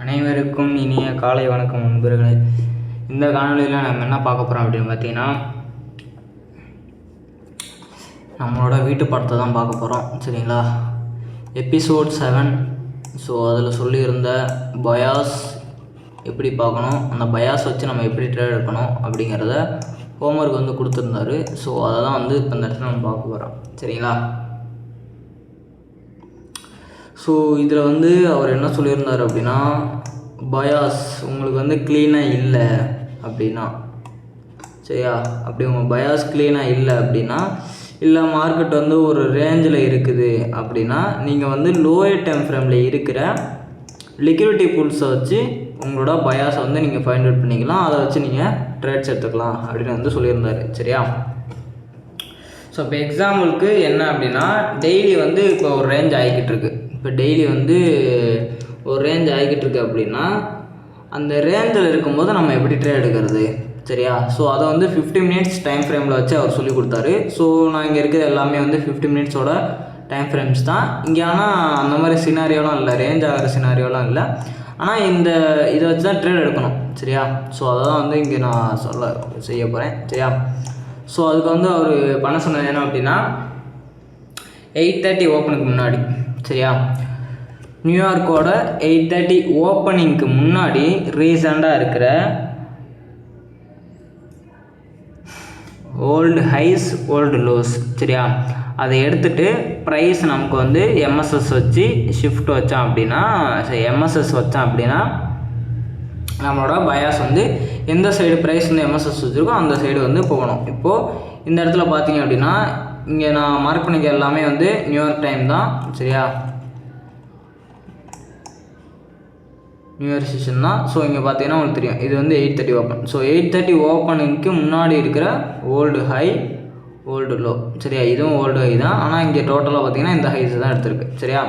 அனைவருக்கும் இனிய காலை வணக்கம் நண்பர்களே. இந்த காணொலியில் நம்ம என்ன பார்க்க போகிறோம் அப்படின்னு பார்த்தீங்கன்னா, நம்மளோட வீட்டு படத்தை தான் பார்க்க போகிறோம். சரிங்களா, எபிசோட் 7. ஸோ அதில் சொல்லியிருந்த பயாஸ் எப்படி பார்க்கணும், அந்த பயாஸ் வச்சு நம்ம எப்படி ட்ரேட் எடுக்கணும் அப்படிங்கிறத ஹோம்ஒர்க் வந்து கொடுத்துருந்தாரு. ஸோ அதை தான் வந்து இப்போ இந்த இடத்துல நம்ம பார்க்க போகிறோம். சரிங்களா, ஸோ இதில் வந்து அவர் என்ன சொல்லியிருந்தார் அப்படின்னா, பயாஸ் உங்களுக்கு வந்து க்ளீனாக இல்லை அப்படின்னா, சரியா, அப்படி உங்கள் பயாஸ் க்ளீனாக இல்லை அப்படின்னா, இல்லை மார்க்கெட் வந்து ஒரு ரேஞ்சில் இருக்குது அப்படின்னா, நீங்கள் வந்து லோயர் டைம் ஃப்ரேமில் இருக்கிற லிக்விடிட்டி பூல்ஸை வச்சு உங்களோட பயாஸை வந்து நீங்கள் ஃபைண்ட் அவுட் பண்ணிக்கலாம். அதை வச்சு நீங்கள் ட்ரேட்ஸ் எடுத்துக்கலாம் அப்படின்னு வந்து சொல்லியிருந்தார். சரியா, ஸோ இப்போ எக்ஸாம்பிளுக்கு என்ன அப்படின்னா, டெய்லி வந்து இப்போ ஒரு ரேஞ்ச் ஆகிக்கிட்டு இருக்கு. இப்போ டெய்லி வந்து ஒரு ரேஞ்ச் ஆகிக்கிட்டு இருக்கு அப்படின்னா, அந்த ரேஞ்சில் இருக்கும்போது நம்ம எப்படி ட்ரேட் எடுக்கிறது, சரியா. ஸோ அதை வந்து 50 மினிட்ஸ் டைம் ஃப்ரேமில் வச்சு அவர் சொல்லி கொடுத்தாரு. ஸோ நான் இங்கே இருக்கிற எல்லாமே வந்து 50 மினிட்ஸோட டைம் ஃப்ரேம்ஸ் தான் இங்கே. ஆனால் அந்த மாதிரி சினாரியோலாம் இல்லை, ரேஞ்ச் ஆகிற சினாரியோலாம் இல்லை. ஆனால் இதை வச்சு தான் ட்ரேட் எடுக்கணும். சரியா, ஸோ அதை தான் வந்து இங்கே நான் செய்ய போகிறேன். சரியா, ஸோ அதுக்கு வந்து அவர் பண்ண சொன்னது என்ன அப்படின்னா, 8:30 ஓப்பனுக்கு முன்னாடி, சரியா, நியூயார்க்கோட 8:30 ஓப்பனிங்க்கு முன்னாடி ரீசெண்டாக இருக்கிற ஓல்டு ஹைஸ் ஓல்டு லோஸ், சரியா, அதை எடுத்துகிட்டு ப்ரைஸ் நமக்கு வந்து எம்எஸ்எஸ் வச்சு ஷிஃப்ட் வச்சோம் அப்படின்னா, எம்எஸ்எஸ் வச்சோம் அப்படின்னா நம்மளோட பயாஸ் வந்து எந்த சைடு ப்ரைஸ் வந்து எம்எஸ்எஸ் வச்சுருக்கோ அந்த சைடு வந்து போகணும். இப்போது இந்த இடத்துல பார்த்தீங்க அப்படின்னா, இங்கே நான் மார்க் பண்ணிக்க எல்லாமே வந்து நியூயார்க் டைம் தான். சரியா, நியூயார்க் செஷன் தான். ஸோ இங்கே பார்த்தீங்கன்னா உங்களுக்கு தெரியும், இது வந்து 8:30 ஓப்பன். ஸோ 8:30 ஓப்பனுக்கு முன்னாடி இருக்கிற ஓல்டு ஹை ஓல்டு லோ, சரியா, இதுவும் ஓல்டு ஹை தான். ஆனால் இங்கே டோட்டலாக பார்த்தீங்கன்னா இந்த ஹைஸ் தான் எடுத்திருக்கு. சரியா,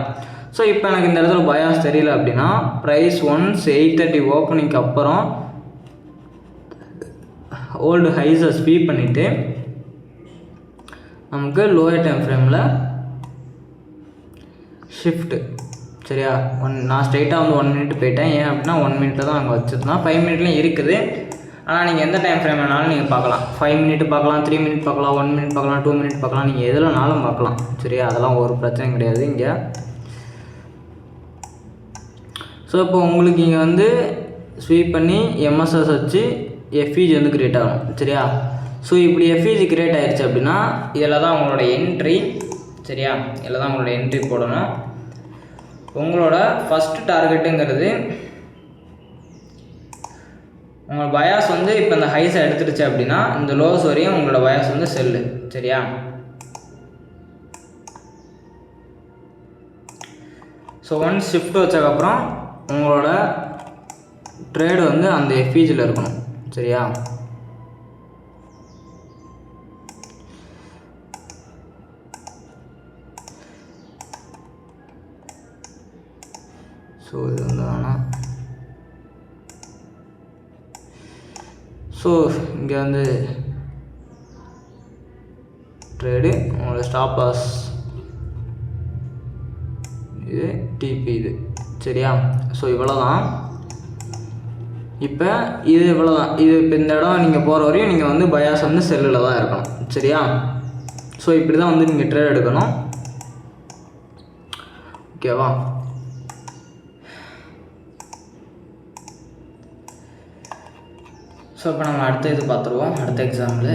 ஸோ இப்போ எனக்கு இந்த இடத்துல பயாஸ் தெரியல அப்படின்னா, ப்ரைஸ் ஒன்ஸ் 8:30 ஓப்பனிங்க்கு அப்புறம் ஓல்டு ஹைஸை ஸ்வீப் பண்ணிவிட்டு நமக்கு லோயர் டைம் ஃப்ரேமில் ஷிஃப்ட்டு, சரியா, நான் ஸ்ட்ரைட்டாக வந்து 1 மினிட் போயிட்டேன். ஏன் அப்படின்னா 1 மினிட்டில் தான் அங்கே வச்சுருந்தோம். 5 மினிட்லையும் இருக்குது. ஆனால் நீங்கள் எந்த டைம் ஃப்ரேம் வேணாலும் நீங்கள் பார்க்கலாம். 5 மினிட் பார்க்கலாம், 3 மினிட் பார்க்கலாம், 1 மினிட் பார்க்கலாம், 2 மினிட் பார்க்கலாம், நீங்கள் எதுலனாலும் பார்க்கலாம். சரியா, அதெல்லாம் ஒரு பிரச்சனையும் கிடையாது இங்கே. ஸோ இப்போ உங்களுக்கு இங்கே வந்து ஸ்வீப் பண்ணி எம்எஸ்எஸ் வச்சு எஃப்இஜி வந்து கிரியேட் ஆகணும். சரியா, ஸோ இப்படி எஃப்இஜி கிரியேட் ஆகிடுச்சு அப்படின்னா இதில் தான் உங்களோட என்ட்ரி. சரியா, இதில் தான் உங்களோட என்ட்ரி போடணும். உங்களோட ஃபஸ்ட்டு டார்கெட்டுங்கிறது உங்களோட பயாஸ் வந்து இப்போ இந்த ஹைஸை எடுத்துடுச்சு அப்படின்னா இந்த லோஸ் வரையும் உங்களோட பயாஸ் வந்து செல்லு. சரியா, ஸோ ஒன்ஸ் ஷிஃப்ட் வச்சதுக்கப்புறம் உங்களோட ட்ரேடு வந்து அந்த எஃப்இஜியில் இருக்கணும். சரியா, ஸோ இது வந்து வேணாம். ஸோ இங்கே வந்து ட்ரேடு உங்களோட ஸ்டாப் லாஸ் இது டிபி இது. சரியா, ஸோ இவ்வளோ தான். இப்போ இது இவ்வளோ தான். இது இப்போ இந்த இடம் நீங்கள் போகிற வரையும் நீங்கள் வந்து பயாஸ் வந்து செல்லில் தான் இருக்கணும். சரியா, ஸோ இப்படி தான் வந்து நீங்கள் ட்ரேட் எடுக்கணும். ஓகேவா, ஸோ இப்போ நம்ம அடுத்த இது பார்த்துருவோம். அடுத்த எக்ஸாம்பிள்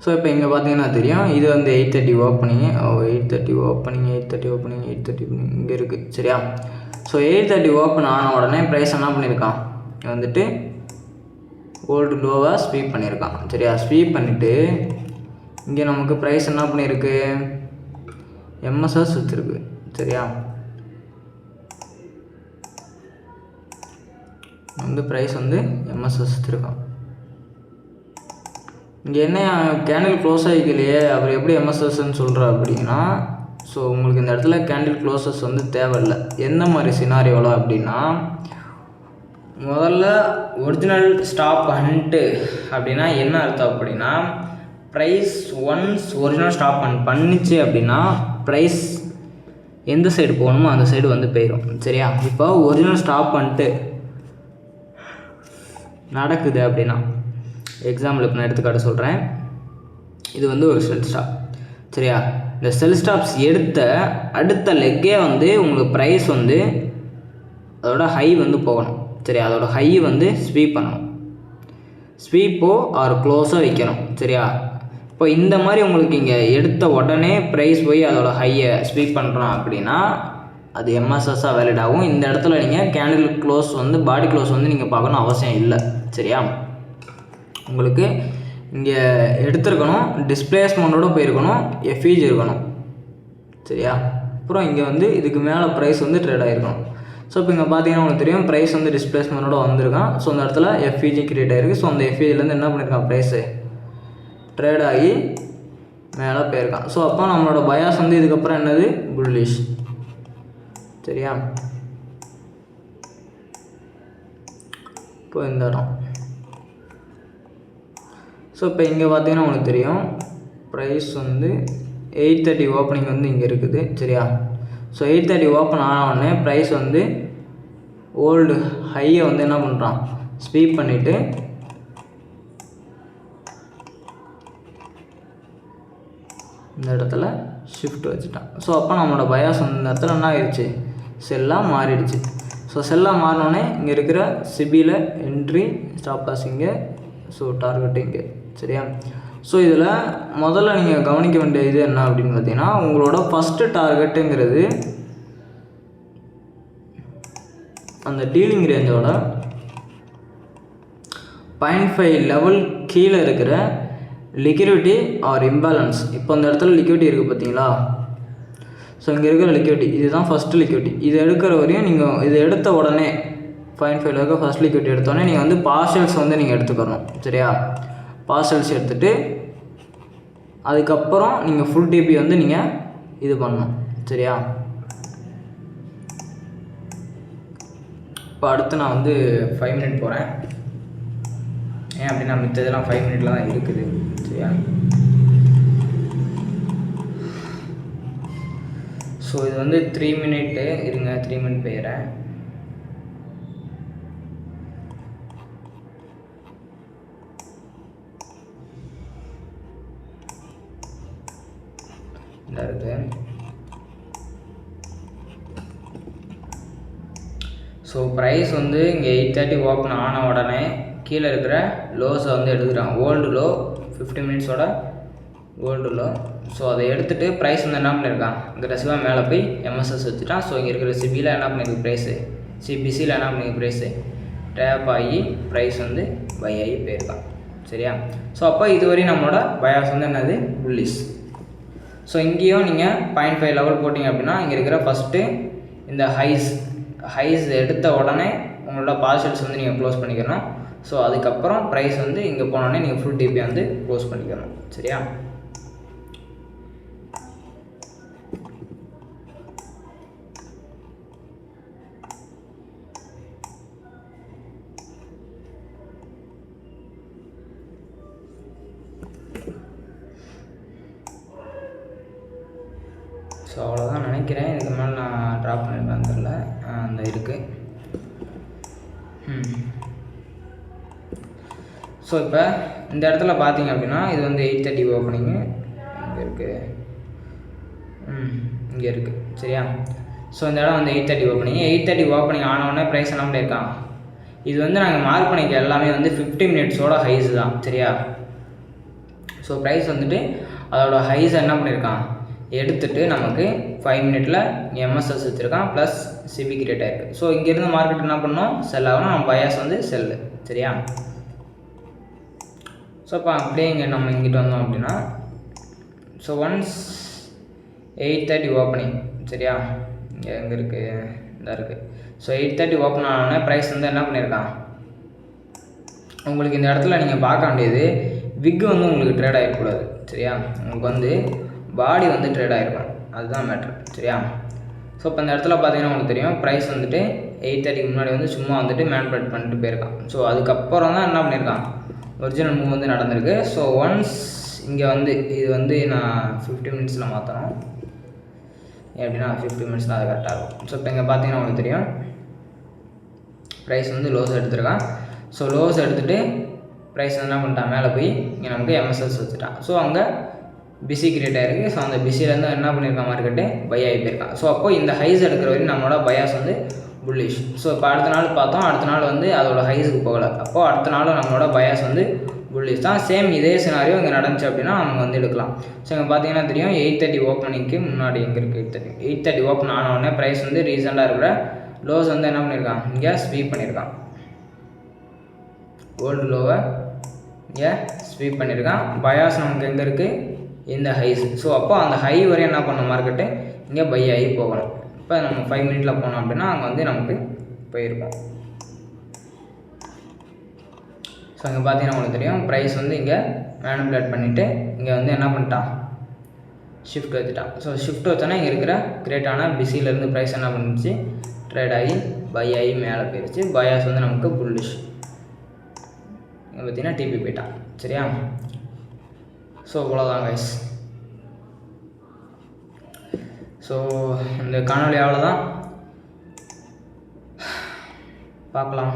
ஸோ இப்போ இங்கே பார்த்தீங்கன்னா தெரியும், இது வந்து 8:30 ஓப்பனிங்கு. 8:30 ஓப்பனிங், 8:30 ஓப்பனிங், 8:30 இங்கே இருக்குது. சரியா, ஸோ 8:30 ஓப்பன் ஆன உடனே ப்ரைஸ் என்ன பண்ணியிருக்கான், வந்துட்டு ஓல்டு லோவாக ஸ்வீப் பண்ணியிருக்கான். சரியா, ஸ்வீப் பண்ணிவிட்டு இங்கே நமக்கு ப்ரைஸ் என்ன பண்ணியிருக்கு, எம்எஸ்எஸ் வச்சுருக்கு. சரியா, வந்து ப்ரைஸ் வந்து எம்எஸ்எஸ் வச்சுருக்கான். இங்கே என்ன கேண்டில் க்ளோஸ் ஆகிக்கலையே, அவர் எப்படி எம்எஸ்எஸ்ன்னு சொல்கிறா அப்படின்னா, ஸோ உங்களுக்கு இந்த இடத்துல கேண்டில் க்ளோசஸ் வந்து தேவையில்லை. எந்த மாதிரி சினாரியோவில் அப்படின்னா, முதல்ல ஒரிஜினல் ஸ்டாப் ஹண்ட்டு அப்படின்னா என்ன அர்த்தம் அப்படின்னா, price once original stop hunt பண்ணிச்சு அப்படின்னா ப்ரைஸ் எந்த சைடு போகணுமோ அந்த சைடு வந்து போயிடும். சரியா? இப்போ ஒரிஜினல் ஸ்டாப் பண்ணிட்டு நடக்குது அப்படின்னா, எக்ஸாம்பிளுக்கு நான் எடுத்துக்காட்டு சொல்கிறேன். இது வந்து ஒரு செல் ஸ்டாப். சரியா? இந்த செல் ஸ்டாப்ஸ் எடுத்த அடுத்த லெக்கே வந்து உங்களுக்கு ப்ரைஸ் வந்து அதோட ஹை வந்து போகணும். சரியா? அதோட ஹை வந்து ஸ்வீப் பண்ணணும். ஸ்வீப்போ ஆர் க்ளோஸாக வைக்கணும். சரியா? இப்போ இந்த மாதிரி உங்களுக்கு இங்கே எடுத்த உடனே ப்ரைஸ் போய் அதோட ஹையை ஸ்வீப் பண்ணுறோம் அப்படின்னா அது எம்எஸ்எஸ்ஸாக வேலிட் ஆகும். இந்த இடத்துல நீங்கள் கேண்டில் க்ளோஸ் வந்து பாடி க்ளோஸ் வந்து நீங்கள் பார்க்கணும் அவசியம் இல்லை. சரியா? உங்களுக்கு இங்கே எடுத்துருக்கணும், டிஸ்பிளேஸ்மெண்ட்டோடு போயிருக்கணும், எஃப்இஜி இருக்கணும். சரியா? அப்புறம் இங்கே வந்து இதுக்கு மேலே ப்ரைஸ் வந்து ட்ரேட் ஆகிருக்கணும். ஸோ இப்போ இங்கே பார்த்தீங்கன்னா உங்களுக்கு தெரியும் ப்ரைஸ் வந்து டிஸ்பிளேஸ்மெண்ட்டோட வந்திருக்கான். ஸோ அந்த இடத்துல எஃப்இஜி கிரியேட் ஆகிருக்கு. ஸோ அந்த எஃப்இஜிலேருந்து என்ன பண்ணியிருக்கான், ப்ரைஸு ட்ரேட் ஆகி மேலே போயிருக்கான். ஸோ அப்போ நம்மளோட பயாஸ் வந்து இதுக்கப்புறம் என்னது, புல்லிஷ். சரியா? இப்போ இந்த இடம். ஸோ இப்போ இங்கே பார்த்தீங்கன்னா உங்களுக்கு தெரியும் ப்ரைஸ் வந்து 830 ஓப்பனிங் வந்து இங்கே இருக்குது. சரியா? ஸோ 830 ஓப்பன் ஆனவுடனே ப்ரைஸ் வந்து ஓல்டு ஹையை வந்து என்ன பண்ணுறான், ஸ்வீப் பண்ணிவிட்டு இந்த இடத்துல ஷிஃப்ட் வச்சுட்டான். ஸோ அப்போ நம்மளோட பயாஸ் வந்து இந்த இடத்துல என்ன ஆயிடுச்சு, செல்லாக மாறிடுச்சு. ஸோ செல்லாக மாறினோடனே இங்கே இருக்கிற சிபியில் என்ட்ரி, ஸ்டாப் லாஸ் இங்கே, ஸோ டார்கெட் இங்கே. சரியா? ஸோ இதில் முதல்ல நீங்கள் கவனிக்க வேண்டிய இது என்ன அப்படின்னு பார்த்தீங்கன்னா, உங்களோட ஃபஸ்ட்டு டார்கெட்டுங்கிறது அந்த டீலிங் ரேஞ்சோட 0.5 லெவல் கீழே இருக்கிற லிக்விடிட்டி ஆர் இம்பேலன்ஸ். இப்போ அந்த இடத்துல லிக்விடிட்டி இருக்குது பார்த்தீங்களா? ஸோ இங்கே இருக்கிற லிக்விடிட்டி இதுதான் ஃபஸ்ட்டு லிக்விடிட்டி. இது எடுக்கிற வரையும் நீங்கள் இதை எடுத்த உடனே 0.5 இருக்க ஃபஸ்ட் லிக்விடிட்டி எடுத்தோடனே நீங்கள் வந்து பார்சல்ஸ் வந்து நீங்கள் எடுத்துக்கணும். சரியா? பார்சல்ஸ் எடுத்துகிட்டு அதுக்கப்புறம் நீங்கள் ஃபுல் டிபி வந்து நீங்கள் இது பண்ணணும். சரியா? இப்போ அடுத்து நான் வந்து 5 மினிட் போகிறேன். ஏன் அப்படின்னா மித்ததெல்லாம் 5 மினிட்ல தான் இருக்குது. சரியா? ஸோ இது வந்து 3 மினிட்டு இருங்க, 3 மினிட் போயிடுறேன். இருக்குது. ஸோ ப்ரைஸ் வந்து இங்கே 830 ஓப்பன் ஆன உடனே கீழே இருக்கிற லோஸை வந்து எடுத்துக்கிறாங்க. ஓல்டு லோ 50 மினிட்ஸோட ஓல்டு லோ. ஸோ அதை எடுத்துகிட்டு ப்ரைஸ் வந்து என்ன பண்ணியிருக்கான், அக்ரெசிவாக மேலே போய் எம்எஸ்எஸ் வச்சுட்டான். ஸோ இங்கே இருக்கிற சிபியில் என்ன பண்ணியிருக்கு ப்ரைஸு, சிபிசியில் என்ன பண்ணியிருக்கு ப்ரைஸு டேப் ஆகி ப்ரைஸ் வந்து பை ஆகி போயிருக்கான். சரியா? ஸோ அப்போ இதுவரை நம்மளோட பயாஸ் வந்து என்னது, புல்லிஷ். ஸோ இங்கேயும் நீங்கள் 0.5 லெவல் போட்டிங்க அப்படின்னா இங்கே இருக்கிற ஃபஸ்ட்டு இந்த ஹைஸ் எடுத்த உடனே உங்களோட பார்சல்ஸ் வந்து நீங்கள் க்ளோஸ் பண்ணிக்கணும். ஸோ அதுக்கப்புறம் ப்ரைஸ் வந்து இங்கே போனோடனே நீங்கள் ஃபுல் டிபி வந்து க்ளோஸ் பண்ணிக்கணும். சரியா? ஸோ அவ்வளோதான் நினைக்கிறேன். இதுக்கு மேலே நான் ட்ராப் பண்ணியிருக்கேன் தெரில, அந்த இருக்குது. ஸோ இப்போ இந்த இடத்துல பார்த்தீங்க அப்படின்னா இது வந்து 830 ஓப்பனிங்கு இங்கே இருக்குது, இங்கே இருக்குது. சரியா? ஸோ இந்த இடம் வந்து 830 830 ஓப்பனிங் ஆனவுடனே ப்ரைஸ் என்ன பண்ணியிருக்கான், இது வந்து நாங்கள் மார்க் பண்ணிக்க எல்லாமே வந்து 50 மினிட்ஸோட ஹைஸ் தான். சரியா? ஸோ ப்ரைஸ் வந்துட்டு அதோட ஹைஸ் என்ன பண்ணியிருக்கான் எடுத்துகிட்டு நமக்கு 5 மினிட்டில் எம்எஸ்எஸ் வச்சுருக்கான், ப்ளஸ் சிபி கிரியேட் ஆகிருக்கு. ஸோ இங்கேருந்து மார்க்கெட் என்ன பண்ணோம், செல் ஆகணும். நம்ம பயாஸ் வந்து செல்லு. சரியா? ஸோ இப்போ அப்படியே இங்கே நம்ம இங்கிட்டு வந்தோம் அப்படின்னா, ஸோ ஒன்ஸ் 830 ஓப்பனிங். சரியா? இங்கே எங்கே இருக்குது, இதாக இருக்குது. ஸோ 830 ஓப்பன் ஆனோடனே ப்ரைஸ் வந்து என்ன பண்ணியிருக்கான், உங்களுக்கு இந்த இடத்துல நீங்கள் பார்க்க வேண்டியது விக் வந்து உங்களுக்கு ட்ரேட் ஆகிடக்கூடாது. சரியா? உங்களுக்கு வந்து பாடி வந்து ட்ரேட் ஆகிருக்கும், அதுதான் மேட்ரு. சரியா? ஸோ இப்போ இந்த இடத்துல பார்த்தீங்கன்னா உங்களுக்கு தெரியும் ப்ரைஸ் வந்துட்டு 8:30க்கு முன்னாடி வந்து சும்மா வந்துட்டு மேனிபுலேட் பண்ணிட்டு போயிருக்கான். ஸோ அதுக்கப்புறம் தான் என்ன பண்ணியிருக்கான், ஒரிஜினல் மூவ் வந்து நடந்திருக்கு. ஸோ ஒன்ஸ் இங்கே வந்து இது வந்து நான் 50 மினிட்ஸில் மாற்றணும் எப்படின்னா 50 மினிட்ஸ் தான் அது கரெக்டாக இருக்கும். ஸோ இப்போ இங்கே பார்த்தீங்கன்னா உங்களுக்கு தெரியும் ப்ரைஸ் வந்து லோஸ் எடுத்துருக்கான். ஸோ லோஸ் எடுத்துகிட்டு ப்ரைஸ் என்ன பண்ணிட்டான், மேலே போய் இங்கே நமக்கு எம்எஸ்எஸ் வச்சுட்டான். ஸோ அங்கே பிஸி கிரியேட் ஆகிருக்கு. ஸோ அந்த பிஸிலேருந்து என்ன பண்ணியிருக்கான், மார்க்கெட்டு பை ஆகி போயிருக்கான். ஸோ அப்போது இந்த ஹைஸ் எடுக்கிற வரைக்கும் நம்மளோட பயாஸ் வந்து புல்லிஷ். ஸோ இப்போ அடுத்த நாள் பார்த்தோம், அடுத்த நாள் வந்து அதோட ஹைஸுக்கு போகலை. அப்போது அடுத்த நாள் நம்மளோட பயாஸ் வந்து புல்லிஷ் தான். சேம் இதே சினாரியோ இங்கே நடந்துச்சு அப்படின்னா அவங்க வந்து எடுக்கலாம். ஸோ இங்கே பார்த்தீங்கன்னா தெரியும் 8:30 ஓப்பனிங்க்கு முன்னாடி எங்கே இருக்குது 8:30 ஓப்பன் ஆனவுடனே ப்ரைஸ் வந்து ரீசெண்டாக இருக்கிற லோஸ் வந்து என்ன பண்ணியிருக்கான், இங்கே ஸ்வீப் பண்ணியிருக்கான். கோல்டு லோவை இங்கே ஸ்வீப் பண்ணியிருக்கான். பயாஸ் நமக்கு எங்கே இருக்குது, இந்த ஹைஸ். ஸோ அப்போ அந்த ஹை வரையும் என்ன பண்ணணும், மார்க்கெட்டு இங்கே பை ஆகி போகணும். இப்போ நம்ம 5 மினிட்ல போனோம் அப்படின்னா அங்கே வந்து நமக்கு போயிருக்கோம். ஸோ இங்கே பார்த்தீங்கன்னா உங்களுக்கு தெரியும் ப்ரைஸ் வந்து இங்கே மேனிபுலேட் பண்ணிவிட்டு இங்கே வந்து என்ன பண்ணிட்டான், ஷிஃப்ட் வச்சுட்டான். ஸோ ஷிஃப்ட் வச்சோன்னா இங்கே இருக்கிற கிரேட்டான பிஸிலேருந்து ப்ரைஸ் என்ன பண்ணிச்சு, ட்ரேட் ஆகி பை ஆகி மேலே போயிடுச்சு. பயாஸ் வந்து நமக்கு புல்லிஷ். இங்கே பார்த்தீங்கன்னா டிபி போயிட்டான். சரியா? ஸோ இவ்வளோதான் கைஸ். ஸோ இந்த காணொலி அவ்வளோதான், பார்க்கலாம்.